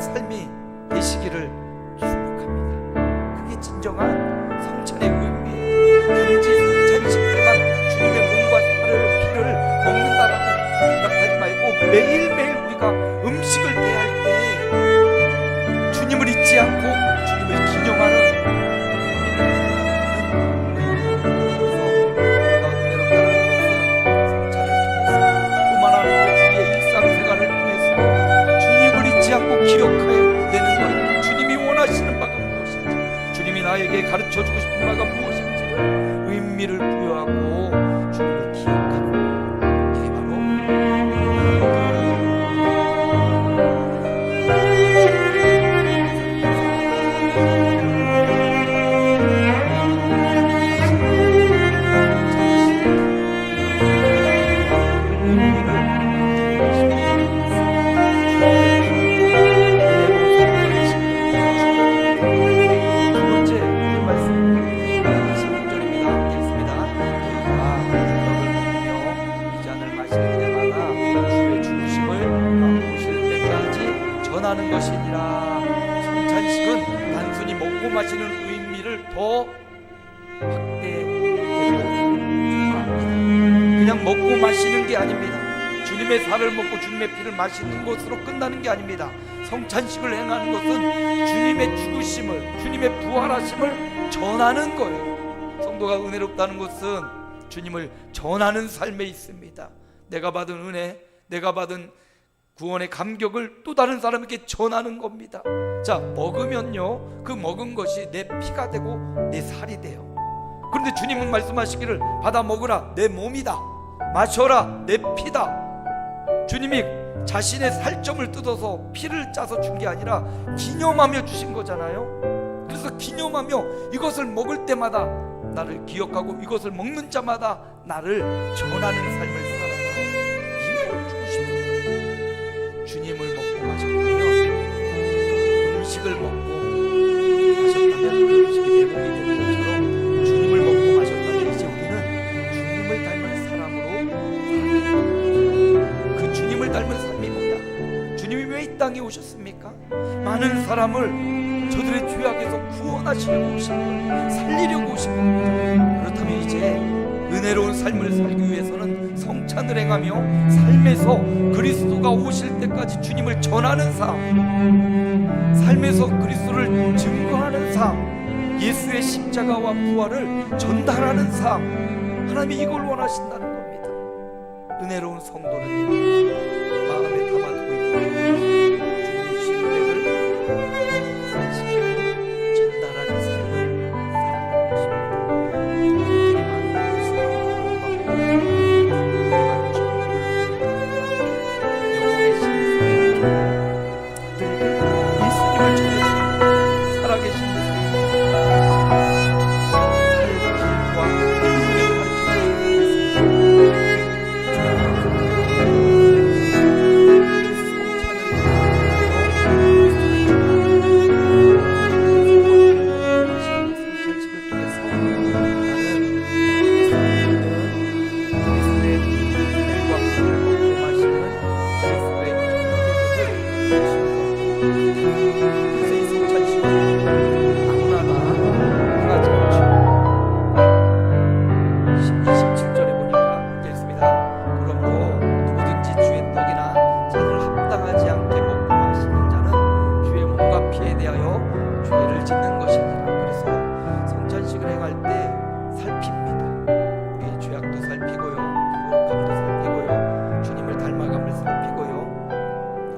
삶이 되시기를 축복합니다. 그게 진정한 성찬의 의미예요. 단지 성찬식 때만 주님의 몸과 살을 피를 먹는다라고 생각하지 말고 매일매일 우리가 음식을 대할 때 주님을 잊지 않고 주님을 기념하는 기억하여 되는 것, 주님이 원하시는 바가 무엇인지, 주님이 나에게 가르쳐주고 싶은 바가 무엇인지를 의미를 부여하고 주님을 기억하는 것, 이게 바로 하는 것이니라. 성찬식은 단순히 먹고 마시는 의미를 더 확대되고 그냥 먹고 마시는 게 아닙니다. 주님의 살을 먹고 주님의 피를 마시는 것으로 끝나는 게 아닙니다. 성찬식을 행하는 것은 주님의 죽으심을, 주님의 부활하심을 전하는 거예요. 성도가 은혜롭다는 것은 주님을 전하는 삶에 있습니다. 내가 받은 은혜, 내가 받은 구원의 감격을 또 다른 사람에게 전하는 겁니다. 자, 먹으면요, 그 먹은 것이 내 피가 되고 내 살이 돼요. 그런데 주님은 말씀하시기를 받아 먹으라, 내 몸이다. 마셔라, 내 피다. 주님이 자신의 살점을 뜯어서 피를 짜서 준 게 아니라 기념하며 주신 거잖아요. 그래서 기념하며 이것을 먹을 때마다 나를 기억하고 이것을 먹는 자마다 나를 전하는 삶을 살아라. 이걸 주고 싶은 거예요. 주님을 먹고 마셨다면, 음식을 먹고 마셨다면 그 음식이 내 몸이 되는 것처럼 주님을 먹고 마셨다면 이제 우리는 주님을 닮은 사람으로 사는, 그 주님을 닮은 삶이 뭐냐? 주님이 왜 이 땅에 오셨습니까? 많은 사람을 저들의 죄악에서 구원하시려고 오신 거예요. 살리려고 오신 겁니다. 그렇다면 이제 은혜로운 삶을 살기 위해서는 성찬을 행하며 삶에서 그리스도가 오실 때까지 주님을 전하는 삶, 삶에서 그리스도를 증거하는 삶, 예수의 십자가와 부활을 전달하는 삶, 하나님이 이걸 원하신다는 겁니다. 은혜로운 성도는 마음에 담아두고 있는 주님의 주신 은혜를 실천시키고 전달하는 삶을 살아가는 것입니다.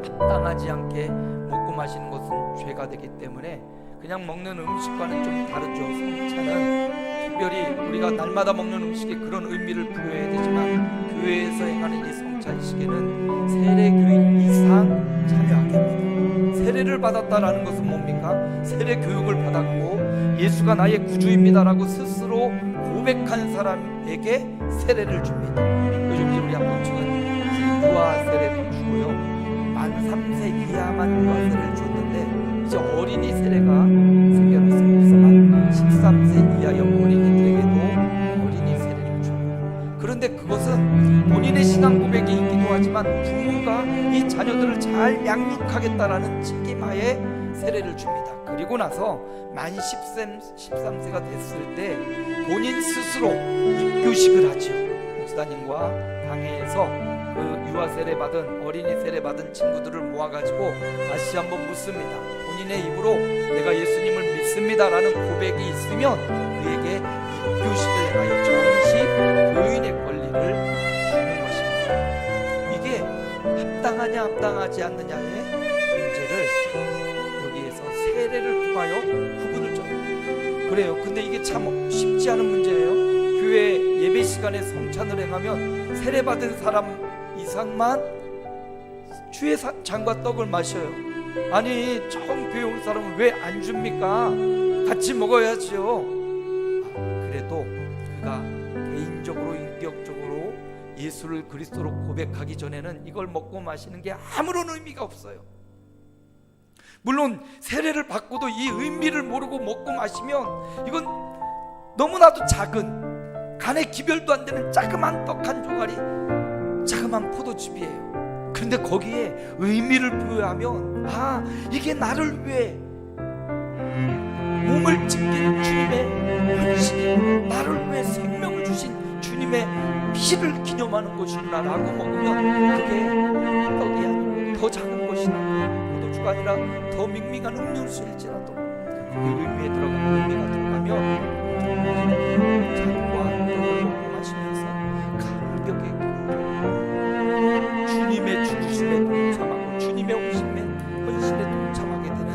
합당하지 않게 먹고 마시는 것은 죄가 되기 때문에 그냥 먹는 음식과는 좀 다르죠. 성찬은 특별히 우리가 날마다 먹는 음식에 그런 의미를 부여해야 되지만 교회에서 행하는 이 성찬식에는 세례교인 이상 참여하게 합니다. 세례를 받았다라는 것은 뭡니까? 세례 교육을 받았고 예수가 나의 구주입니다라고 스스로 고백한 사람에게 세례를 줍니다. 요즘 우리 한국층은 유아 세례도 주고요, 만 3세 이하만 유아 세례를 줬는데 이제 어린이 세례가 생겨났습니다. 그래서 만 13세 이하 어린이들에게도 어린이 세례를 줘요. 그런데 그것은 본인의 신앙 고백이 있기도 하지만 하지만 부모가 이 자녀들을 잘 양육하겠다라는 책임하에 세례를 줍니다. 그리고 나서 만 13세가 됐을 때 본인 스스로 입교식을 하죠. 목사님과 당회에서 그 유아 세례 받은, 어린이 세례 받은 친구들을 모아가지고 다시 한번 묻습니다. 본인의 입으로 내가 예수님을 믿습니다라는 고백이 있으면 그에게 입교식을 하여 정식 교인의 권리를 주는 것입니다. 이게 합당하냐 합당하지 않느냐의 문제를 여기에서 세례를 통하여 구분을 져요. 그래요. 근데 이게 참 쉽지 않은 문제예요. 교회 예배 시간에 성찬을 행하면 세례 받은 사람 이상만 주의 잔과 떡을 마셔요. 아니 처음 교회 온 사람은 왜 안 줍니까? 같이 먹어야죠. 그래도 그가 개인적으로 인격적으로 예수를 그리스도로 고백하기 전에는 이걸 먹고 마시는 게 아무런 의미가 없어요. 물론 세례를 받고도 이 의미를 모르고 먹고 마시면 이건 너무나도 작은, 간에 기별도 안 되는 자그만 떡 한 조각이 자그만 포도즙이에요. 그런데 거기에 의미를 부여하면 아, 이게 나를 위해 몸을 찢긴 주님의 헌신이, 나를 위해 생명을 주신 주님의 피를 기념하는 것이구나 라고 먹으면 그게 떡이 아니고 더 작은 것이라고, 포도주가 아니라 더 밍밍한 음료수일지라도 그 의미에 들어가면, 의미가 들어가면 잔과 떡을 먹고 마시면서 감격의 주님의 죽으심에 동참하고 주님의 오심에 헌신에 동참하게 되는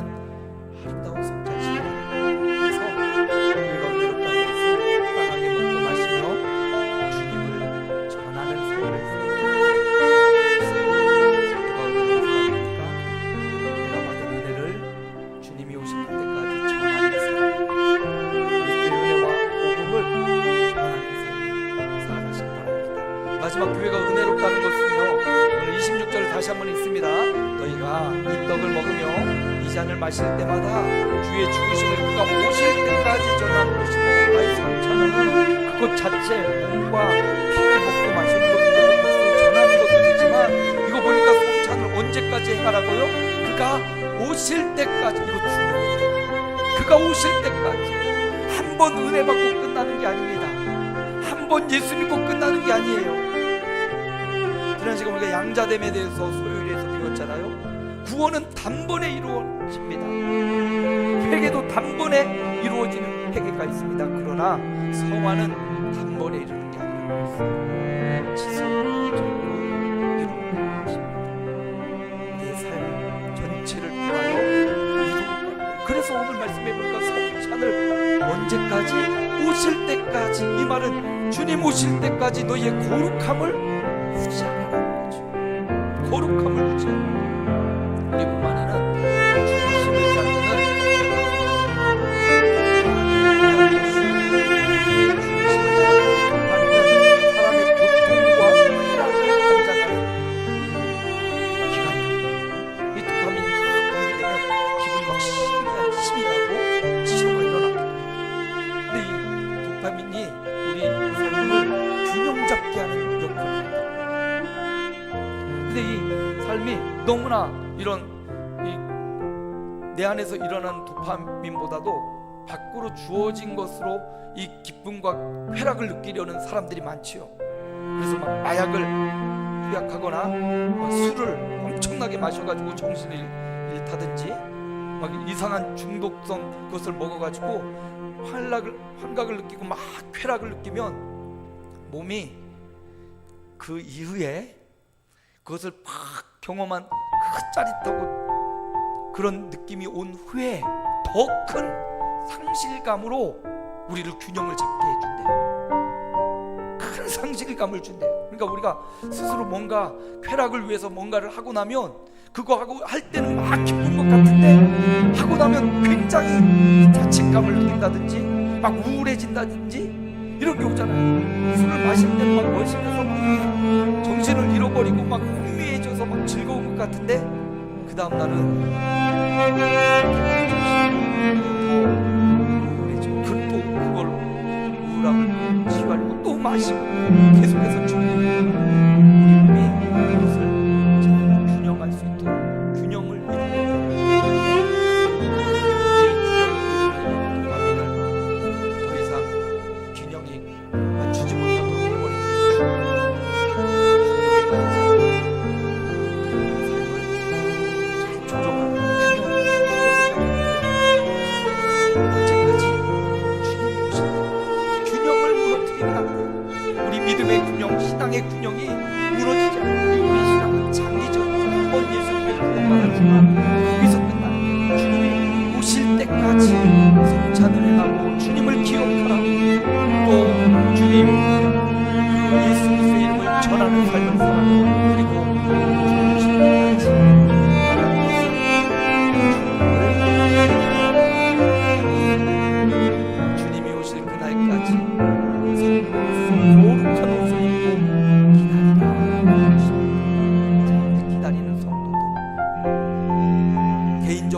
아름다운 성찬식입니다. 그래서 우리가 어렵다고 해서 땅하게 먹고 마시며 주님을 전하는 삶을 누가 어려운 사람입니까? 내가 받은 은혜를 주님이 오실 때까지 전하는 삶, 그리스도의 은혜와 복음을 전하는 삶 살아가시기 바랍니다. 마지막 교회가 은혜롭다는 것은요, 오늘 26절 다시 한번 읽습니다. 너희가 이 떡을 먹으며 이 잔을 마실 때마다 주의 죽으심을 그가 오실 때까지 전하는 것입니다. 나의 성찬은 그것 자체 몸과 피를 먹고 마시는 것도 되고 전하는 것도 되지만, 이거 보니까 성찬을 언제까지 행하라고요? 그가 오실 때까지. 이거 중요해요. 그가 오실 때까지. 한 번 은혜 받고 끝나는 게 아닙니다. 한 번 예수 믿고 끝나는 게 아니에요. 지난 시간 우리가 양자됨에 대해서 소요일에서 배웠잖아요. 구원은 단번에 이루어집니다. 회개도 단번에 이루어지는 회개가 있습니다. 그러나 성화는 단번에 이루는 게 아니라 지속적으로 이루는 것입니다. 내 삶 전체를 통하여 이루는. 그래서 오늘 말씀해 보니까 성찬을 언제까지? 오실 때까지. 이 말은 주님 오실 때까지 너희의 거룩함을 유지하라는 거죠. 거룩함을 유지하라. 그리고만 하는 중심을 잡는 사람의 고통과 쾌락을 감장하는 기간입니다. 이 도파민이 막 공개되면 기분이 막 힘이 나고 지효가 일어나게 됩니다. 근데 이 도파민이 우리 삶을 균형 잡게 하는 역할을 합니다. 근데 이 삶이 너무나 이런 내 안에서 일어난 도파민보다도 밖으로 주어진 것으로 이 기쁨과 쾌락을 느끼려는 사람들이 많지요. 그래서 막 마약을 투약하거나 막 술을 엄청나게 마셔가지고 정신을 잃다든지 막 이상한 중독성 그것을 먹어가지고 환각을 느끼고 막 쾌락을 느끼면 몸이 그 이후에 그것을 팍 경험한 그 짜릿하고 그런 느낌이 온 후에 더 큰 상실감으로 우리를 균형을 잡게 해준대요. 큰 상실감을 준대요. 그러니까 우리가 스스로 뭔가 쾌락을 위해서 뭔가를 하고 나면 그거 하고 할 때는 막 기쁜 것 같은데 하고 나면 굉장히 자책감을 느낀다든지 막 우울해진다든지 이런 게 오잖아요. 술을 마실 때는 막 멋있면서 막 정신을 잃어버리고 막 혼미해져서 막 즐거운 것 같은데 그 다음 날은 우울해져. 또 그걸 우울함을 치유하려고 또 마시고 계속해서 죽는 우리 몸이 그것을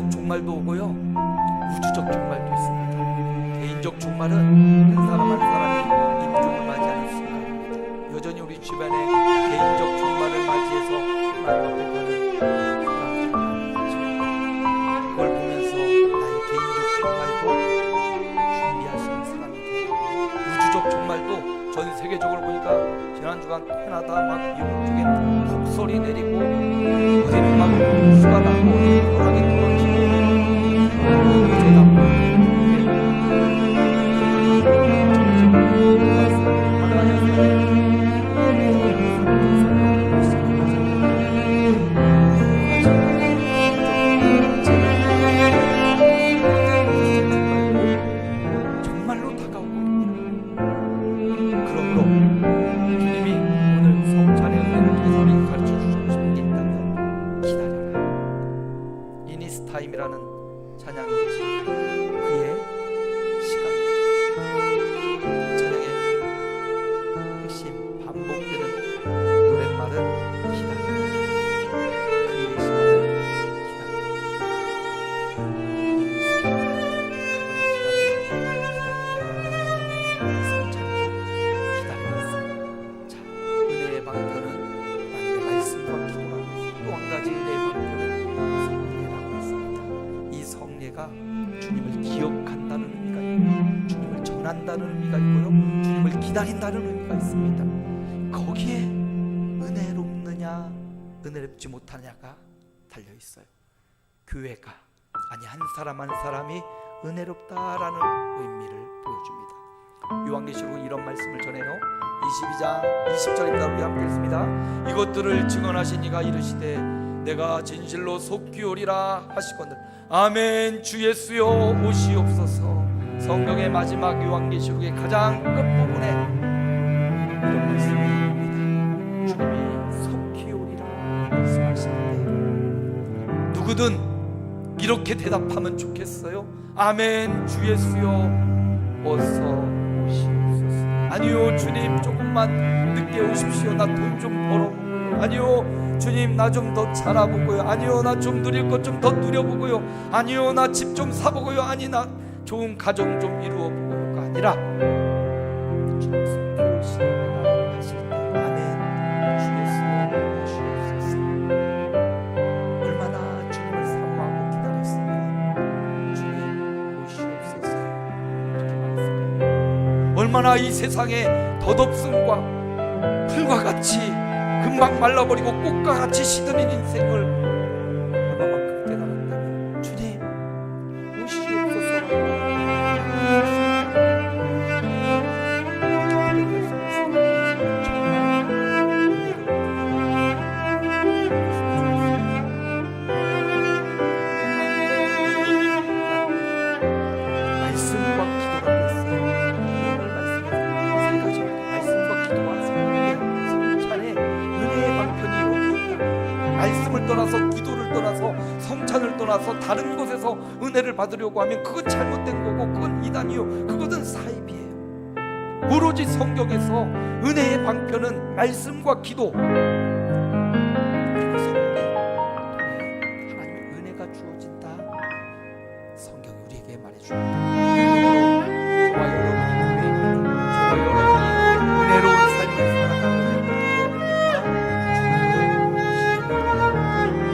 개인적 종말도 오고요, 우주적 종말도 있습니다. 개인적 종말은 한 사람 한 사람이 임종을 맞이하는 순간입니다. 여전히 우리 주변에 개인적 종말을 맞이해서 하나님 앞에 가는 사람들이 많죠. 그걸 보면서 나의 개인적 종말도 준비하시는 사람이 되고, 우주적 종말도 전 세계적으로 보니까 지난 주간 캐나다 막 미국 쪽에 폭설이 내리고 어디는 막 수가 나고 벼락이 떨어지고 어제 나쁜 정말로 다가오고 있습니다. 그러므로 주님이 오늘 성찬의 은혜를 통해서 우리에게 가르쳐 주시고 싶은 게 있다면 기다려라. 이니스타임이라는 찬양이 있지. 그의 시간, 찬양의 핵심 반복되는 노랫말은 기다려라. 그의 시간을 주님을 기억한다는 의미가 있고, 주님을 전한다는 의미가 있고요, 주님을 기다린다는 의미가 있습니다. 거기에 은혜롭느냐 은혜롭지 못하냐가 달려 있어요. 교회가, 아니 한 사람 한 사람이 은혜롭다라는 의미를 보여줍니다. 요한계시록은 이런 말씀을 전해요. 22장 20절입니다. 우리 함께 읽습니다. 이것들을 증언하신 이가 이르시되 내가 진실로 속히 오리라 하시거늘 아멘. 주 예수여 오시옵소서. 성경의 마지막 요한계시록의 가장 끝부분에 이런 말씀이 있습니다. 주님이 속히 오리라 말씀하시는데 누구든 이렇게 대답하면 좋겠어요. 아멘. 주 예수여 어서 오시옵소서. 아니요 주님 조금만 늦게 오십시오. 나 돈 좀 벌어보고요. 아니요 주님 나 좀 더 자라보고요. 아니요 나 좀 누릴 것 좀 더 누려보고요. 아니요 나 집 좀 사보고요. 아니 나 좋은 가정 좀 이루어보고요가 아니라 주님 속히 오시리라 하실 때 아멘 주 예수여 오시옵소서. 얼마나 주님을 사모하고 기다렸으면 주님 오시옵소서 이렇게 말했을까요? 얼마나 이 세상에 덧없음과 풀과 같이 금방 말라버리고 꽃과 같이 시드는 인생을 얼마만큼 깨달았다면 주님 오시옵소서. 말씀과 기도가 있어요. 오늘 말씀에 세 가지 말씀과 기도가 성찬의 은혜의 방편이 여기 있다. 말씀을 떠나서 기도를 떠나서 성찬을 떠나서 다른 곳에서 은혜를 받으려고 하면 그건 잘못된 거고 그건 이단이요 그것은 사입이에요. 오로지 성경에서 은혜의 방편은 말씀과 기도 그리고 성례 통해 하나님의 은혜가 주어진다. 성경이 우리에게 말해줍니다. 저와 여러분이 교회에 있는 저와 여러분이 은혜로운 삶을 살아가는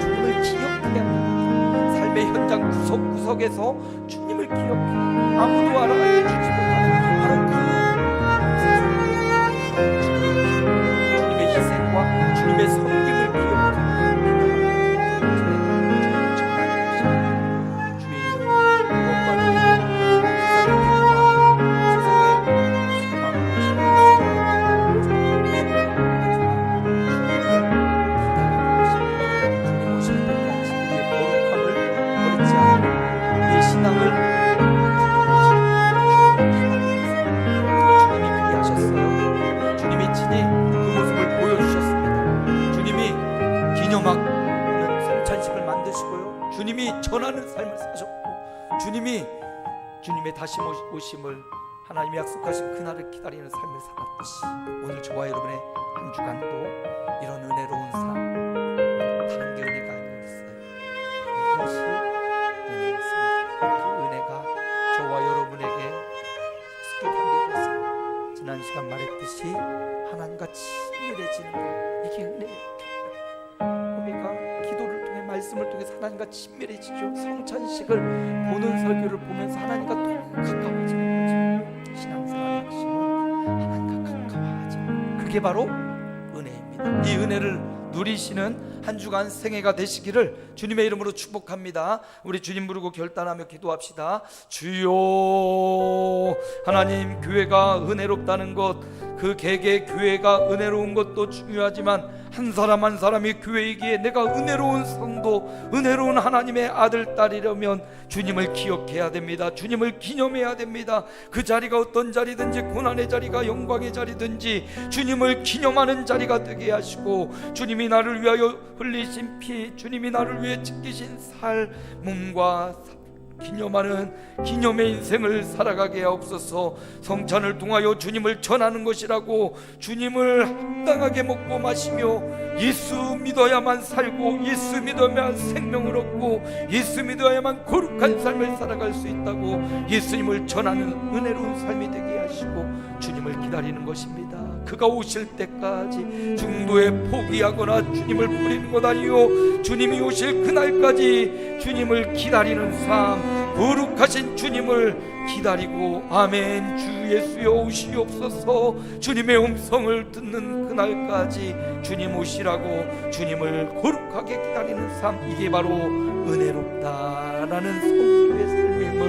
주님을 기억해야 합니다. 삶의 현장 구석구석에서 주님을 기억해. 아무도 알아주지 못하는 바로 그 주님의 희생과 주님의 섬김을 기억해. 주의 이름과 주님이 전하는 삶을 사셨고 주님이 주님의 다시 오심을 하나님이 약속하신 그날을 기다리는 삶을 살았듯이 오늘 저와 여러분의 한 주간도 이런 은혜로운 삶 다른 게 은혜가 아니겠어요. 이것이 친밀해지는 것, 이게 은혜예요. 우리가 기도를 통해 말씀을 통해서 하나님과 친밀해지죠. 성찬식을 보는 설교를 보면서 하나님과 더 가까워지는 거죠. 신앙생활의 핵심은 하나님과 가까워지는, 그게 바로 은혜입니다. 이 은혜를 누리시는 한 주간 생애가 되시기를 주님의 이름으로 축복합니다. 우리 주님 부르고 결단하며 기도합시다. 주여, 하나님, 교회가 은혜롭다는 것, 그 개개 교회가 은혜로운 것도 중요하지만 한 사람 한 사람이 교회이기에 내가 은혜로운 성도, 은혜로운 하나님의 아들, 딸이려면 주님을 기억해야 됩니다. 주님을 기념해야 됩니다. 그 자리가 어떤 자리든지, 고난의 자리가 영광의 자리든지 주님을 기념하는 자리가 되게 하시고, 주님이 나를 위하여 흘리신 피, 주님이 나를 위해 지키신 삶과 기념하는 기념의 인생을 살아가게 하옵소서. 성찬을 통하여 주님을 전하는 것이라고, 주님을 합당하게 먹고 마시며 예수 믿어야만 살고, 예수 믿어야만 생명을 얻고, 예수 믿어야만 거룩한 삶을 살아갈 수 있다고 예수님을 전하는 은혜로운 삶이 되게 하시고 주님을 기다리는 것입니다. 그가 오실 때까지 중도에 포기하거나 주님을 버리는 것 아니요, 주님이 오실 그날까지 주님을 기다리는 삶, 거룩하신 주님을 기다리고, 아멘, 주 예수여 오시옵소서, 주님의 음성을 듣는 그날까지 주님 오시라고 주님을 거룩하게 기다리는 삶, 이게 바로 은혜롭다라는 성도의 삶임을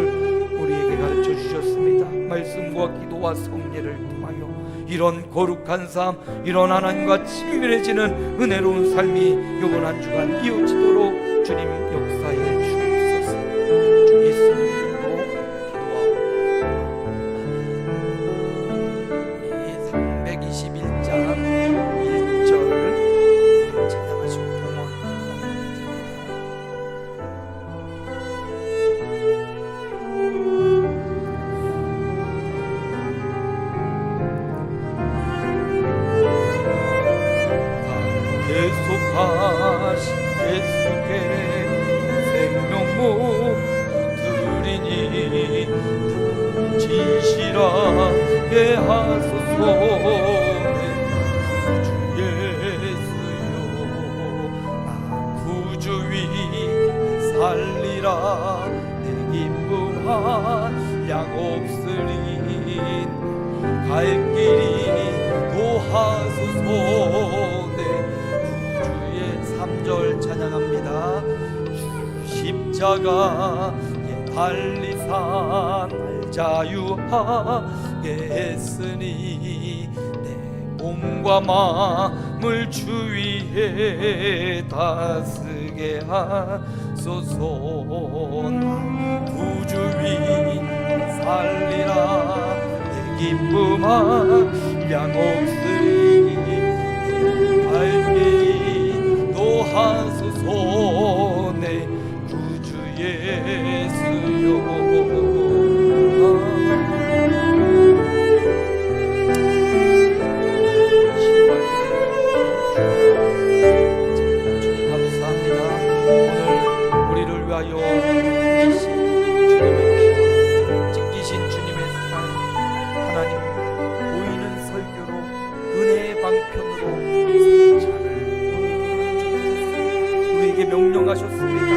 우리에게 가르쳐 주셨습니다. 말씀과 기도와 성례를 통하여 이런 거룩한 삶, 이런 하나님과 친밀해지는 은혜로운 삶이 이번 한 주간 이어지도록 주님 역사해 주옵소서. 주 예수님 이름으로 기도하옵나다. 321장 1절 찬양하시고 봉헌합니다. 계속하신 예수께 생명목 드리니 진실하게 하소서. 주 예수여, 나 구주 위 살리라. 내 기쁨한 양 없으리. 갈 길이 도하소서. 3절 찬양합니다. 십자가에 달리사 날 자유하게 했으니 내 몸과 마음을 주 위에 다스게 하소서. 구주 위 살리라. 내 기쁨한 양 없으리. 갈 길이 하소서. 내 구주 예수여. 주님 감사합니다. 오늘 우리를 위하여 주님의 피, 찢기신 주님의 사랑, 하나님 보이는 설교로, 은혜의 방편으로 명령하셨습니다.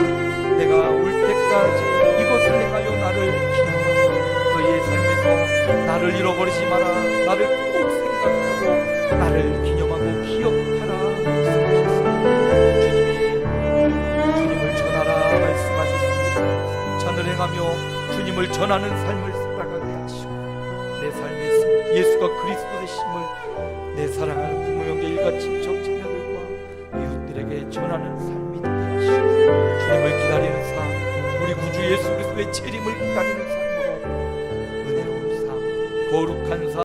내가 올 때까지 이것을 행하여 나를 기념하라. 너희의 삶에서 나를 잃어버리지 마라. 나를 꼭 생각하고 나를 기념하고 기억하라 말씀하셨습니다. 주님을 전하라 말씀하셨습니다. 찬을 행하며 주님을 전하는 삶을 살아가게 하시고, 내 삶에서 예수가 그리스도 되심을 내 사랑하는 부모, 형제, 일가, 친척, 자녀들과 이웃들에게 전하는 삶, 주님을 기다리는 삶, 우리 구주 예수 그리스도의 재림을 기다리는 삶으로 은혜로운 삶, 거룩한 삶,